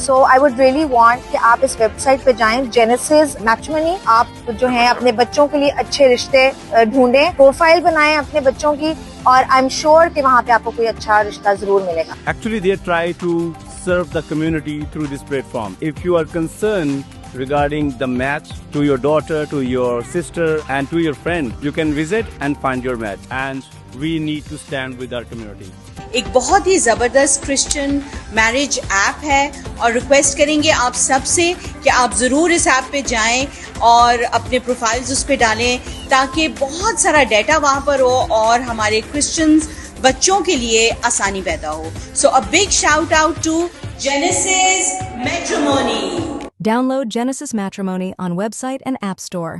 So I would really want कि आप इस वेबसाइट पे जाएं, जेनेसिस मैट्रिमोनी। आप जो है अपने बच्चों के लिए अच्छे रिश्ते ढूंढें, प्रोफाइल बनाएं अपने बच्चों की, और आई एम श्योर कि वहाँ पे आपको कोई अच्छा रिश्ता जरूर मिलेगा। Actually, they try to serve the community through this platform. If you are concerned regarding the match to your daughter, to your sister, and to your friend, you can visit and find your match. And we need to stand with our community. एक बहुत ही जबरदस्त Christian marriage app है और request करेंगे आप सबसे कि आप जरूर इस ऐप पे जाएं और अपने प्रोफाइल्स उस पे डालें ताकि बहुत सारा डेटा वहां पर हो और हमारे क्रिश्चियंस बच्चों के लिए आसानी पैदा हो। So a big shout out to Genesis Matrimony. Download Genesis Matrimony on website and app store.